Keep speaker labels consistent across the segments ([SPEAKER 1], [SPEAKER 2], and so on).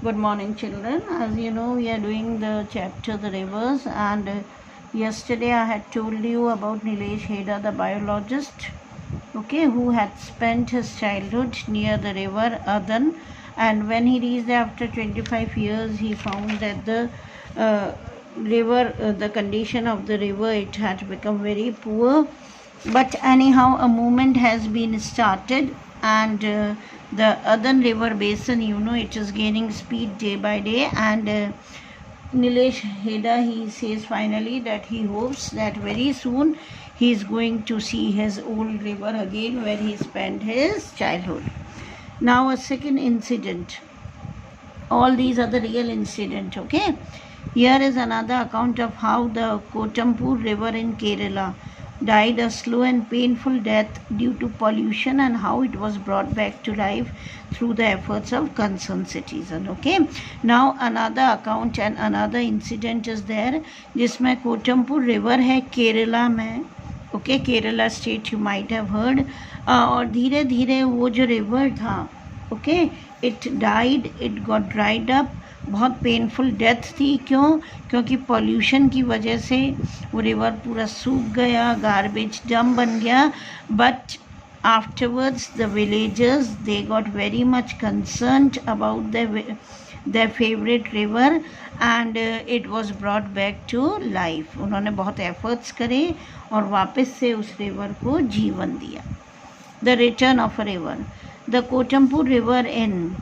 [SPEAKER 1] Good morning, children. As you know, we are doing the chapter The Rivers, and yesterday I had told you about Nilesh Heda, the biologist, who had spent his childhood near the river Adan, and when he reached after 25 years, he found that the the condition of the river, it had become very poor. But anyhow, a movement has been started, and the Adan river basin, it is gaining speed day by day, and Nilesh Heda, he says finally that he hopes that very soon he is going to see his old river again where he spent his childhood. Now a second incident. All these are the real incident, okay? Here is another account of how the Kotampur river in Kerala died a slow and painful death due to pollution, and how it was brought back to life through the efforts of concerned citizen. Okay, now another account and another incident is there, जिसमें कोटमपुर river है केरला में. Okay, Kerala state you might have heard. और धीरे धीरे वो जो river था, okay, it died, it got dried up. बहुत पेनफुल डेथ थी. क्यों? क्योंकि पॉल्यूशन की वजह से वो रिवर पूरा सूख गया, गार्बेज डम बन गया. But afterwards the villagers, they got very much concerned about their favorite river, and it was brought back to life. उन्होंने बहुत एफर्ट्स करे और वापस से उस रिवर को जीवन दिया. The return of a river. The Kotampur river in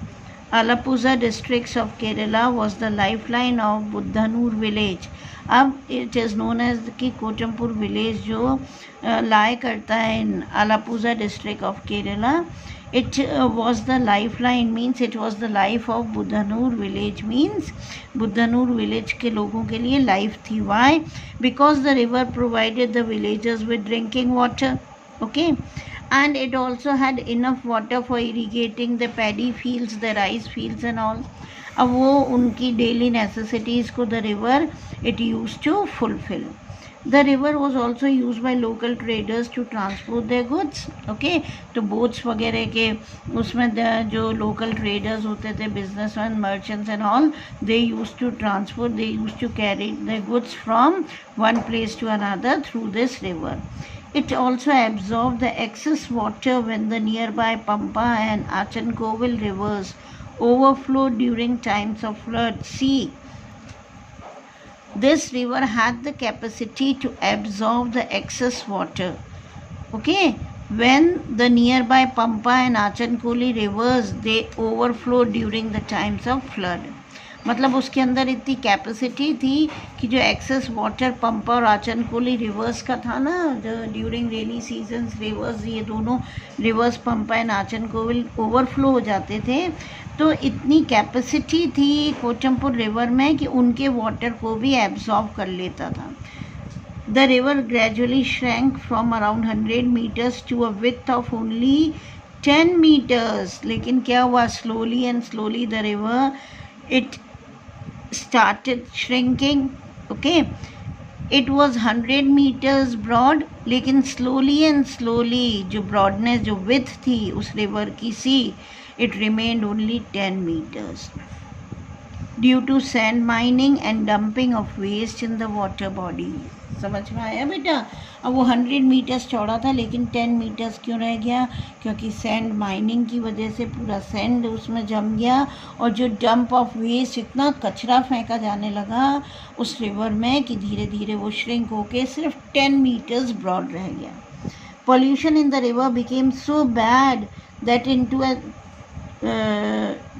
[SPEAKER 1] Alappuzha districts of Kerala was the lifeline of Buddhanur village. अब it is known as कि कोटमपुर विलेज जो lie करता है in Alappuzha district of Kerala. It was the lifeline, means it was the life of Buddhanur village, means Buddhanur village के लोगों के लिए life थी. Why? Because the river provided the villagers with drinking water. Okay, and it also had enough water for irrigating the paddy fields, the rice fields and all. अब वो उनकी daily necessities को the river it used to fulfill. The river was also used by local traders to transport their goods. Okay, तो boats वगैरह के उसमें जो local traders होते थे, businessmen, merchants and all, they used to transport, they used to carry their goods from one place to another through this river. It also absorbed the excess water when the nearby Pampa and Achankovil rivers overflowed during times of flood. See, this river had the capacity to absorb the excess water. Okay, when the nearby Pampa and Achankoli rivers, they overflowed during the times of flood. मतलब उसके अंदर इतनी capacity थी कि जो excess water पंपा और आचनकोली reverse का था ना, ड्यूरिंग रेनी सीजन्स रिवर्स, ये दोनों reverse Pampa and Achankovil overflow हो जाते थे. तो इतनी कैपेसिटी थी कोटमपुर रिवर में कि उनके वाटर को भी एब्जॉर्ब कर लेता था. The river gradually shrank from around 100 metres to a width of only 10 metres. लेकिन क्या हुआ, slowly and slowly the river it started shrinking. Okay, it was 100 meters broad, लेकिन slowly and slowly जो broadness, जो width थी उस river की, see, it remained only 10 meters due to sand mining and dumping of waste in the water body. समझ में आया बेटा? अब वो 100 मीटर्स चौड़ा था लेकिन 10 मीटर्स क्यों रह गया? क्योंकि सैंड माइनिंग की वजह से पूरा सैंड उसमें जम गया, और जो डंप ऑफ वेस्ट, इतना कचरा फेंका जाने लगा उस रिवर में कि धीरे धीरे वो श्रिंक होके सिर्फ 10 मीटर्स ब्रॉड रह गया. Pollution in the river became so bad that in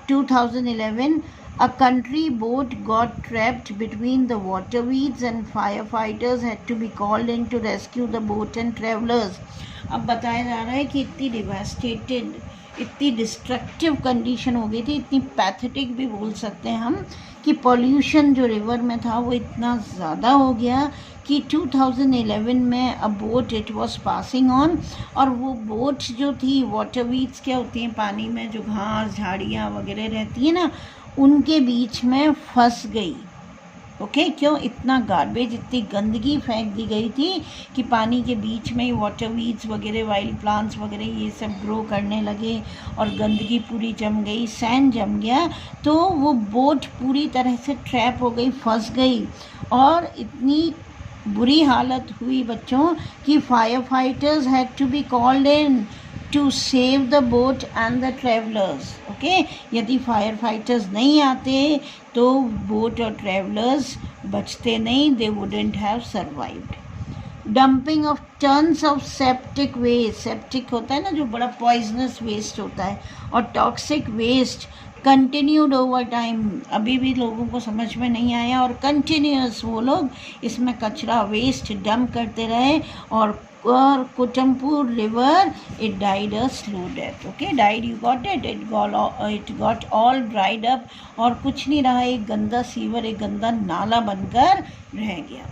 [SPEAKER 1] 2011 a country boat got trapped between the water weeds and firefighters had to be called in to rescue the boat and travelers. अब बताया जा रहा है कि इतनी devastated, इतनी destructive condition हो गई थी, इतनी पैथेटिक भी बोल सकते हैं हम, कि पॉल्यूशन जो रिवर में था वो इतना ज़्यादा हो गया कि 2011 में अ boat it was passing on, और वो बोट जो थी, वाटर वीड्स क्या होती हैं, पानी में जो घास झाड़ियाँ वगैरह रहती हैं ना, उनके बीच में फंस गई. ओके क्यों? इतना गार्बेज, इतनी गंदगी फेंक दी गई थी कि पानी के बीच में वाटर वीड्स वगैरह, वाइल्ड प्लांट्स वगैरह ये सब ग्रो करने लगे और गंदगी पूरी जम गई, सैंड जम गया, तो वो बोट पूरी तरह से ट्रैप हो गई, फंस गई और इतनी बुरी हालत हुई बच्चों कि fire fighters had to be called in to save the boat and the travellers. Okay, यदि फायर फाइटर्स नहीं आते तो बोट और ट्रेवलर्स बचते नहीं, they wouldn't have survived. Dumping of tons of septic waste, septic होता है ना जो बड़ा पॉइजनस वेस्ट होता है, और toxic waste continued over time, अभी भी लोगों को समझ में नहीं आया और कंटिन्यूस वो लोग इसमें कचरा वेस्ट डंप करते रहे और Kutampur river it died a slow death. Okay, died, you got it, it got all dried up और कुछ नहीं रहा, एक गंदा सीवर, एक गंदा नाला बनकर रह गया।